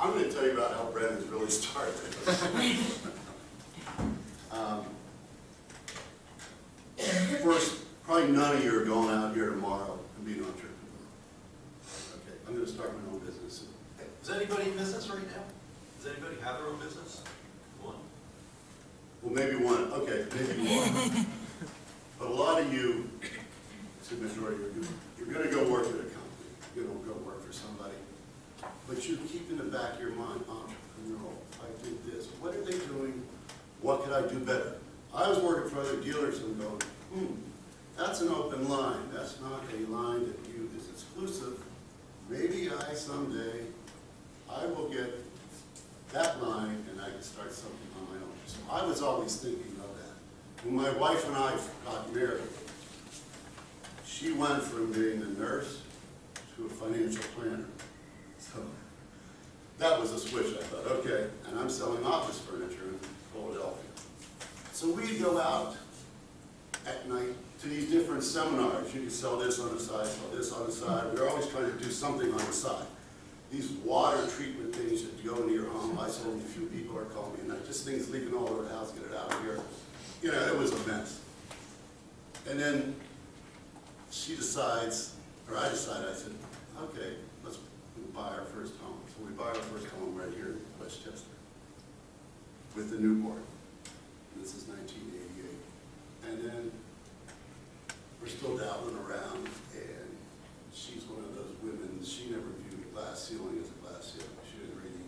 I'm going to tell you about how Brennan's really started. First, probably none of you are going out here tomorrow and being an entrepreneur. Okay, I'm going to start my own business. Is anybody in business right now? Does anybody have their own business? One? Well, maybe one. Okay, maybe one. But a lot of you, it's a majority, you're going to go work at a company. You're going to go work for somebody. But you keep in the back of your mind, entrepreneurial. I did this. What are they doing? What could I do better? I was working for other dealers and going, that's an open line. That's not a line that you is exclusive. Maybe someday, I will get that line and I can start something on my own. So I was always thinking of that. When my wife and I got married, she went from being a nurse to a financial planner. So that was a switch. I thought, okay, and I'm selling office furniture in Philadelphia. So we'd go out at night to these different seminars. You can sell this on the side, sell this on the side. We're always trying to do something on the side. These water treatment things that go into your home, I sold a few people are calling me at night, just things leaking all over the house, get it out of here. You know, it was a mess. And then she decides, or I decided, I said, okay, let's buy our first home. So we buy our first home right here in Westchester with the newborn. This is 1988. And then we're still dabbling around, and she's one of those women, she never viewed a glass ceiling as a glass ceiling. She didn't really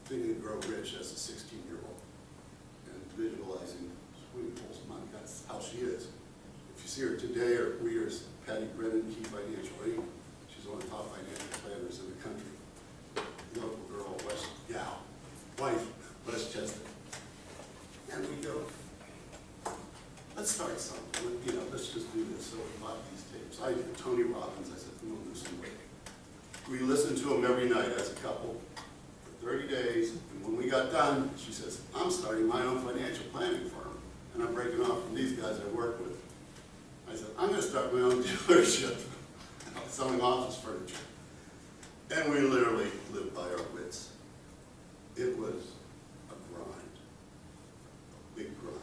think of grow rich as a 16-year-old. And visualizing swimming pools, money, that's how she is. If you see her today, or we are Patty Brennan, Key Financial Inc. She's one of the top financial planners in the country. Local girl, wife, Westchester. And we go, let's start something. You know, let's just do this. So we bought these tapes. I did Tony Robbins. I said, we'll do some weight. We listened to him every night as a couple for 30 days. And when we got done, she says, I'm starting my own financial planning firm. And I'm breaking off from these guys I work with. I said, I'm going to start my own dealership selling office furniture. And we literally lived by our wits. It was a grind, a big grind.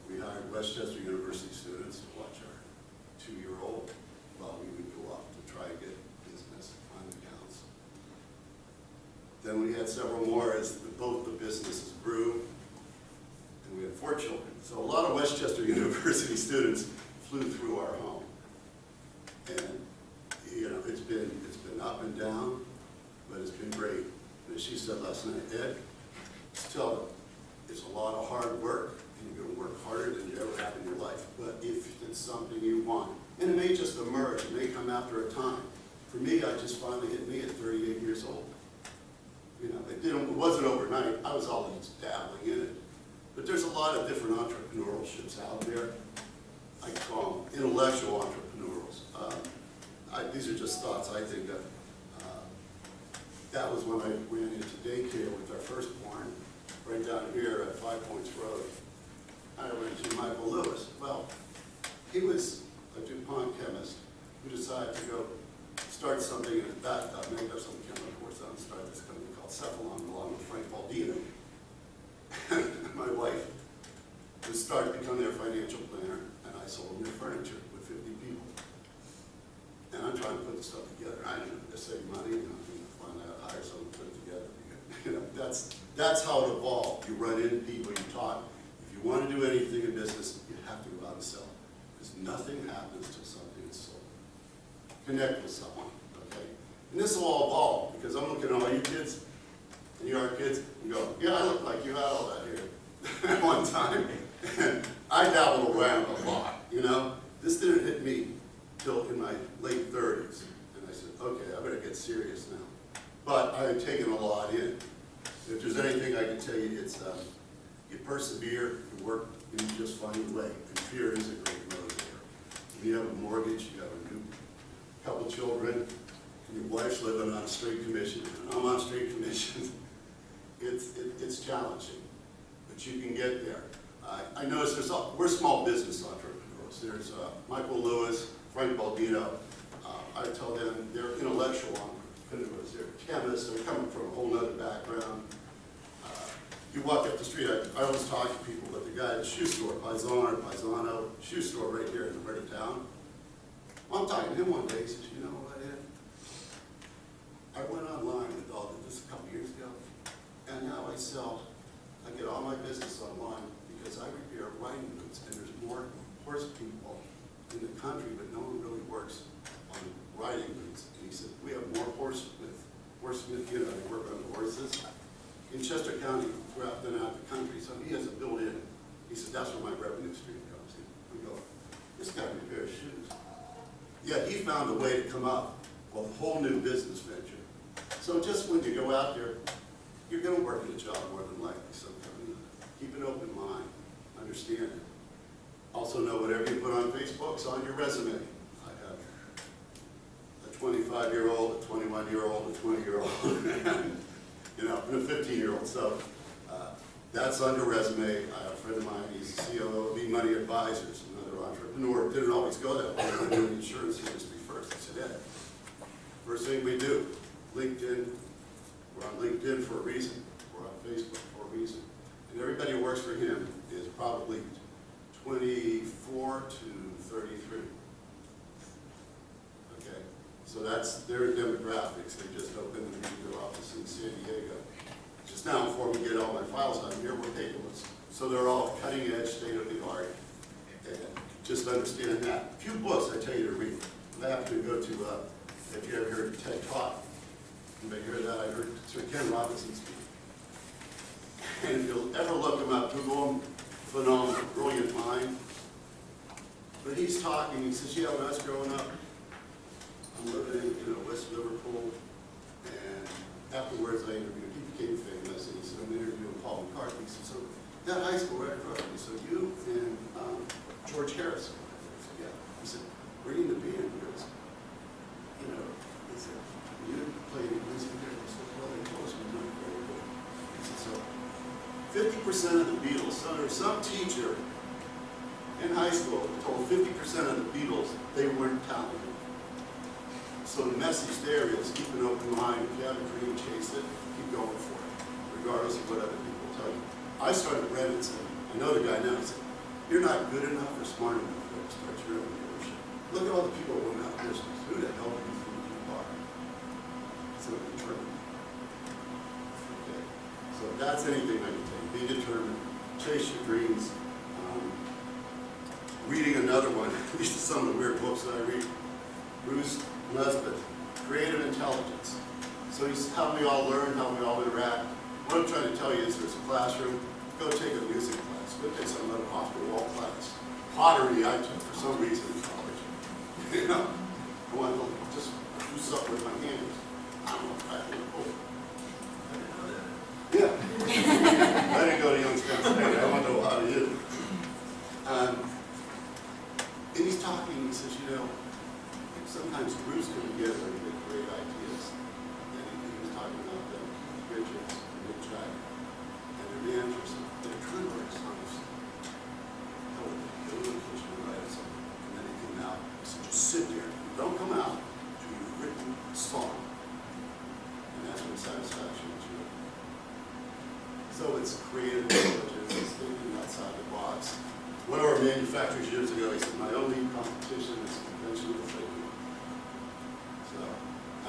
We hired Westchester University students to watch our 2-year-old while we would go off to try and get business on accounts. Then we had several more as both the businesses grew, and we had 4 children. So a lot of Westchester University students flew through our home. And you know, it's been up and down, but it's been great. And as she said last night, Ed, tell them, it's a lot of hard work, and you're going to work harder than you ever have in your life. But if it's something you want, and it may just emerge, it may come after a time. For me, I just finally hit me at 38 years old. You know, it wasn't overnight. I was always dabbling in it. But there's a lot of different entrepreneurships out there. I call them intellectual entrepreneurs. These are just thoughts I think of. That was when I ran into daycare with our firstborn, right down here at 5 Points Road. I ran into Michael Lewis. Well, he was a DuPont chemist who decided to go start something in his bathtub, make up some chemical course, and start this company called Cephalon along with Frank Baldino. My wife would start to become their financial planner, and I sold them their furniture with 50 people. And I'm trying to put this stuff together. I didn't know to save money, and finally I hired someone to put it together. You know, that's how it evolved. You run into people, you talk. If you want to do anything in business, you have to go out and sell. Because nothing happens till something is sold. Connect with someone, okay? And this will all evolve, because I'm looking at all you kids, and you are kids, and go, yeah, I look like you had all that here at one time. And I dabbled around a lot, you know? This didn't hit me till in my late 30s. And I said, okay, I better get serious now. But I have taken a lot in. If there's anything I can tell you, it's you persevere, you work, and you just find a way. And fear is a great motivator. When you have a mortgage, you have a new couple children, and your wife's living on a straight commission, and I'm on straight commission. It's challenging, but you can get there. I noticed we're small business entrepreneurs. There's Michael Lewis, Frank Baldino. I tell them they're intellectual who was their chemist, they're coming from a whole other background. You walk up the street, I always talk to people, but the guy at the shoe store, Paisano shoe store right here in the heart of town. Well, I'm talking to him one day, he says, you know what, Ed? I went online with all of this a couple years ago, and now I get all my business online because I repair riding boots, and there's more horse people in the country, but no one really works on riding boots. And he said, we have more horsemen, you know, they work on the horses in Chester County than out the country, so he has it built in. He said, that's where my revenue stream comes in. We go, this guy repairs shoes. Yeah, he found a way to come up with a whole new business venture. So just when you go out there, you're going to work at a job more than likely. So keep an open mind, understand it. Also know whatever you put on Facebook's on your resume. I have a 25-year-old, a 21-year-old, a 20-year-old, you know, and a 15-year-old. So that's on your resume. I have a friend of mine, he's the COO of E-Money Advisors, another entrepreneur. Didn't always go that way. I knew the insurance industry first. I said, Ed, first thing we do, LinkedIn. We're on LinkedIn for a reason. We're on Facebook for a reason. And everybody who works for him is probably 24 to 33. Okay, so that's their demographics. They just opened a new office in San Diego. Just now, before we get all my files on here, we're paperless. So they're all cutting edge, state of the art. And just understand that. A few books I tell you to read. I happen to go to, if you ever heard of TED Talk, you may hear that. I heard Sir Ken Robinson speak. And if you'll ever look him up, Google him, phenomenal, brilliant mind. But he's talking, he says, yeah, when I was growing up, I'm living in West Liverpool, and afterwards I interviewed, he became famous, and he said, I'm interviewing Paul McCartney. He said, so that high school right across from me, so you and George Harrison. I said, yeah. He said, where are you in the band? He goes, you know, he said, you didn't play any music there. I said, well, they told us we weren't very good. He said, so 50% of the Beatles, so there's some teacher in high school told 50% of the Beatles they weren't talented. So the message there is keep an open mind. If you have a dream, chase it, keep going for it, regardless of what other people tell you. I started Brennan saying, I know the guy now, he said, you're not good enough or smart enough to start your own dealership. Look at all the people who went out of business. Who the hell do you think you are? So determined. Okay. So if that's anything I can take, be determined, chase your dreams. Reading another one, these are some of the weird books that I read. Bruce Nesbitt, Creative Intelligence. So he's how we all learn, how we all interact. What I'm trying to tell you is there's a classroom, go take a music class, go take some other off-the-wall class. Pottery I took for some reason in college. You know, I wanted to just do something with my hands. I don't know if I can hold it. Yeah. I didn't go to Youngstown State. I want to know how to do it. And he's talking, he says, you know, sometimes groups come together and get great ideas. And he was talking about the Richards, Nick Jack, and their managers. They're trying to work songs. Go in the kitchen and write something. And then he came out. He said, just sit there. Don't come out until you've written a song. And that's when satisfaction is real. So it's creative intelligence, it's thinking outside the box. One of our manufacturers years ago, he said, my only competition is conventional thinking. So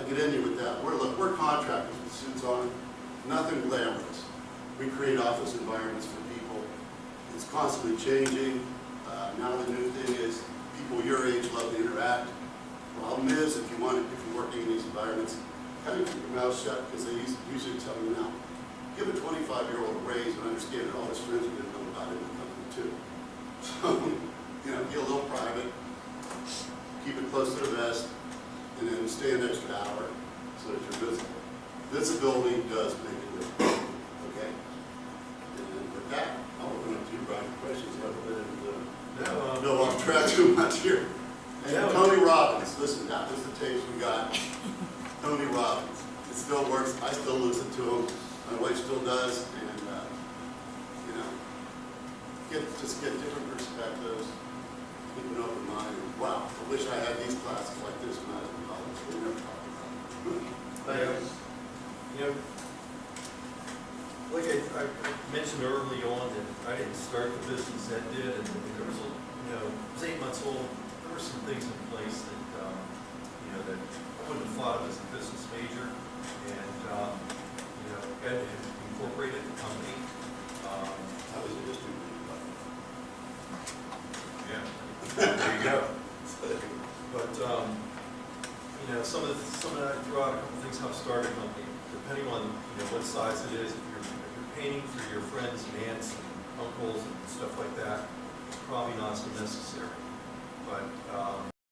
I get in you with that. We're contractors with suits on, nothing glamorous. We create office environments for people. It's constantly changing. Now the new thing is people your age love to interact. Problem is, if you're working in these environments, kind of keep your mouth shut because they usually tell you now. Give a 25-year-old a raise and understand that all his friends are going to know about it in the company too. So, you know, be a little private, keep it close to the vest, and then stay an extra hour so that you're visible. Visibility does make a difference. Okay? And with that, I'll open up to you, Brian, for questions. No, off track too much here. And Tony Robbins, listen, that was the tapes we got. Tony Robbins. It still works. I still listen to him. My wife still does. And, you know, just get different perspectives, keep an open mind. And, wow, I wish I had these classes like this when I was in college. We never talked about it. You know, like I mentioned early on, that I didn't start the business, that did, and there was, it was 8 months old. There were some things in place that, that I wouldn't have thought of as a business major, and, Ed had incorporated the company. How was it just Yeah. There you go. But, some of that, I threw out a couple things how to start a company, depending on, what size it is. If you're painting for your friends and aunts and uncles and stuff like that, it's probably not so necessary. But,